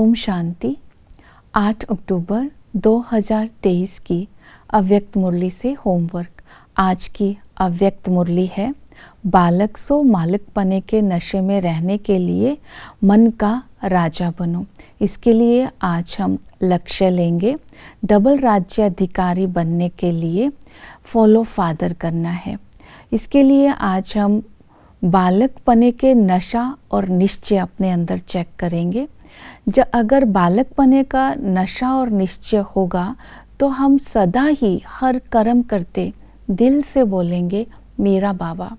ओम शांति। 8 अक्टूबर 2023 की अव्यक्त मुरली से होमवर्क। आज की अव्यक्त मुरली है, बालक सो मालिक पने के नशे में रहने के लिए मन का राजा बनो। इसके लिए आज हम लक्ष्य लेंगे, डबल राज्य अधिकारी बनने के लिए फॉलो फादर करना है। इसके लिए आज हम बालक पने के नशा और निश्चय अपने अंदर चेक करेंगे। अगर बालक पने का नशा और निश्चय होगा तो हम सदा ही हर कर्म करते दिल से बोलेंगे मेरा बाबा,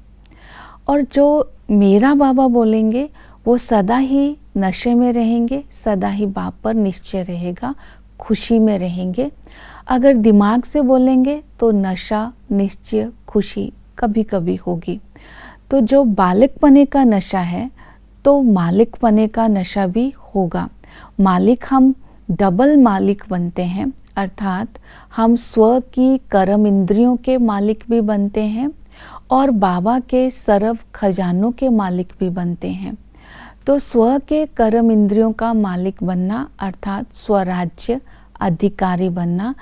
और जो मेरा बाबा बोलेंगे वो सदा ही नशे में रहेंगे, सदा ही बाप पर निश्चय रहेगा, खुशी में रहेंगे। अगर दिमाग से बोलेंगे तो नशा निश्चय खुशी कभी कभी होगी। तो जो बालक पने का नशा है तो मालिक पने का नशा भी होगा। मालिक हम डबल मालिक बनते हैं, अर्थात हम स्व की कर्म इंद्रियों के मालिक भी बनते हैं और बाबा के सर्व खजानों के मालिक भी बनते हैं। तो स्व के कर्म इंद्रियों का मालिक बनना अर्थात स्वराज्य अधिकारी बनना,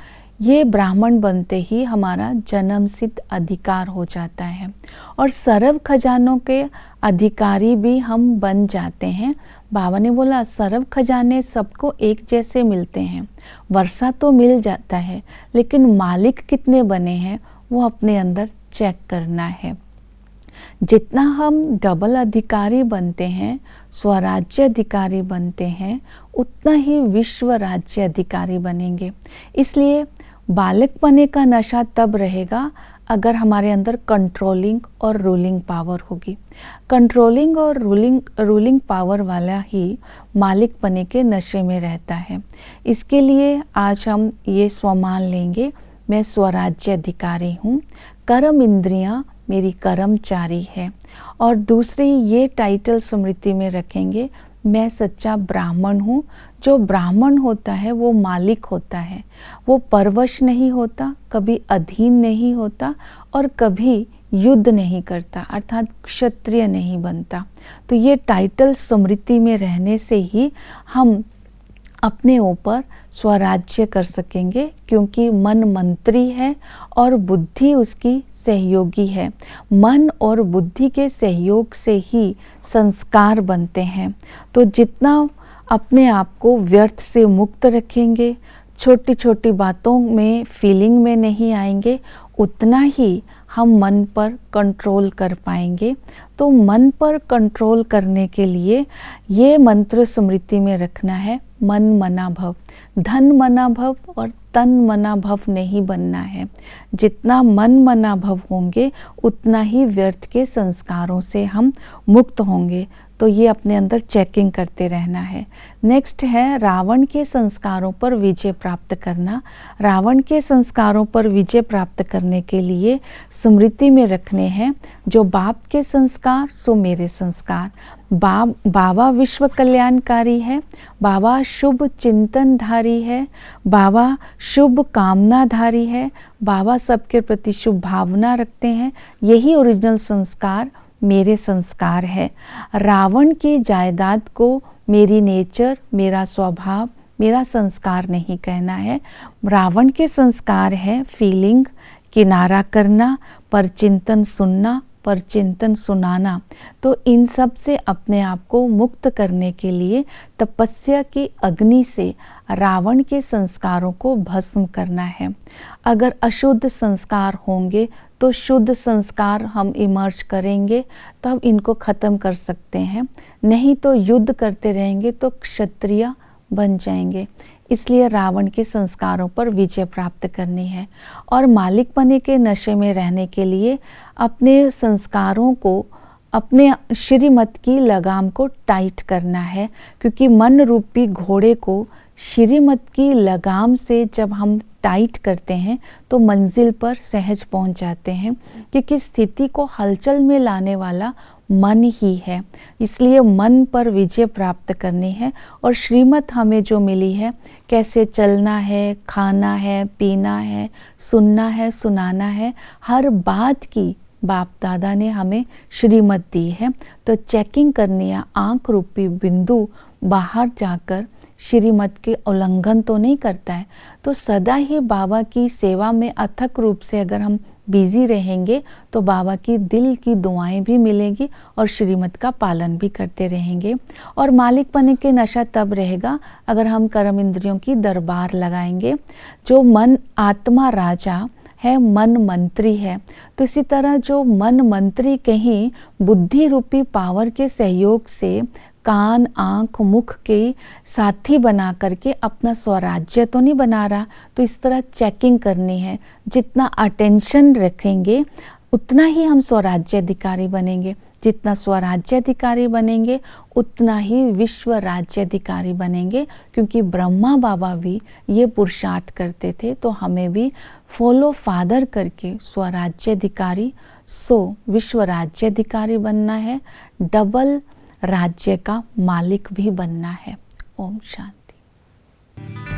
ये ब्राह्मण बनते ही हमारा जन्म सिद्ध अधिकार हो जाता है और सर्व खजानों के अधिकारी भी हम बन जाते हैं। बाबा ने बोला सर्व खजाने सबको एक जैसे मिलते हैं, वर्षा तो मिल जाता है, लेकिन मालिक कितने बने हैं वो अपने अंदर चेक करना है। जितना हम डबल अधिकारी बनते हैं, स्वराज्य अधिकारी बनते हैं, उतना ही विश्व राज्य अधिकारी बनेंगे। इसलिए बालक पने का नशा तब रहेगा अगर हमारे अंदर कंट्रोलिंग और रूलिंग पावर होगी। कंट्रोलिंग और रूलिंग पावर वाला ही मालिक पने के नशे में रहता है। इसके लिए आज हम ये स्वमान लेंगे, मैं स्वराज्य अधिकारी हूँ, कर्म इंद्रियाँ मेरी कर्मचारी है। और दूसरी ये टाइटल स्मृति में रखेंगे, मैं सच्चा ब्राह्मण हूँ। जो ब्राह्मण होता है वो मालिक होता है, वो परवश नहीं होता, कभी अधीन नहीं होता और कभी युद्ध नहीं करता, अर्थात क्षत्रिय नहीं बनता। तो ये टाइटल स्मृति में रहने से ही हम अपने ऊपर स्वराज्य कर सकेंगे, क्योंकि मन मंत्री है और बुद्धि उसकी सहयोगी है। मन और बुद्धि के सहयोग से ही संस्कार बनते हैं। तो जितना अपने आप को व्यर्थ से मुक्त रखेंगे, छोटी छोटी बातों में फीलिंग में नहीं आएंगे, उतना ही हम मन पर कंट्रोल कर पाएंगे। तो मन पर कंट्रोल करने के लिए ये मंत्र स्मृति में रखना है, मन मना भव। धन मना भव और तन मना भव नहीं बनना है। जितना मन मना भव होंगे उतना ही व्यर्थ के संस्कारों से हम मुक्त होंगे। तो ये अपने अंदर चेकिंग करते रहना है। नेक्स्ट है रावण के संस्कारों पर विजय प्राप्त करना। रावण के संस्कारों पर विजय प्राप्त करने के लिए स्मृति में रखने हैं, जो बाप के संस्कार सो मेरे संस्कार। बाबा विश्व कल्याणकारी है, बाबा शुभ चिंतनधारी है, बाबा शुभ कामनाधारी है, बाबा सबके प्रति शुभ भावना रखते हैं। यही ओरिजिनल संस्कार मेरे संस्कार है। रावण की जायदाद को मेरी नेचर, मेरा स्वभाव, मेरा संस्कार नहीं कहना है। रावण के संस्कार है फीलिंग, किनारा करना, परचिंतन सुनना, परचिंतन सुनाना। तो इन सब से अपने आप को मुक्त करने के लिए तपस्या की अग्नि से रावण के संस्कारों को भस्म करना है। अगर अशुद्ध संस्कार होंगे तो शुद्ध संस्कार हम इमर्ज करेंगे, तब इनको ख़त्म कर सकते हैं। नहीं तो युद्ध करते रहेंगे तो क्षत्रिय बन जाएंगे। इसलिए रावण के संस्कारों पर विजय प्राप्त करनी है। और मालिक पने के नशे में रहने के लिए अपने संस्कारों को, अपने श्रीमत की लगाम को टाइट करना है, क्योंकि मन रूपी घोड़े को श्रीमत की लगाम से जब हम टाइट करते हैं तो मंजिल पर सहज पहुंच जाते हैं, क्योंकि स्थिति को हलचल में लाने वाला मन ही है। इसलिए मन पर विजय प्राप्त करनी है। और श्रीमत हमें जो मिली है, कैसे चलना है, खाना है, पीना है, सुनना है, सुनाना है, हर बात की बाप दादा ने हमें श्रीमत दी है। तो चेकिंग करनी है, आँख रूपी बिंदु बाहर जाकर श्रीमत के उल्लंघन तो नहीं करता है। तो सदा ही बाबा की सेवा में अथक रूप से अगर हम बिजी रहेंगे तो बाबा की दिल की दुआएं भी मिलेंगी और श्रीमत का पालन भी करते रहेंगे। और मालिक पने के नशा तब रहेगा अगर हम कर्म इंद्रियों की दरबार लगाएंगे। जो मन आत्मा राजा है, मन मंत्री है, तो इसी तरह जो मन मंत्री कहीं बुद्धि रूपी पावर के सहयोग से कान आँख मुख के साथी बना करके अपना स्वराज्य तो नहीं बना रहा। तो इस तरह चेकिंग करनी है। जितना अटेंशन रखेंगे उतना ही हम स्वराज्याधिकारी बनेंगे। जितना स्वराज्याधिकारी बनेंगे उतना ही विश्व राज्याधिकारी बनेंगे। क्योंकि ब्रह्मा बाबा भी ये पुरुषार्थ करते थे, तो हमें भी फॉलो फादर करके स्वराज्याधिकारी विश्व राज्याधिकारी बनना है। डबल राज्य का मालिक भी बनना है। ओम शांति।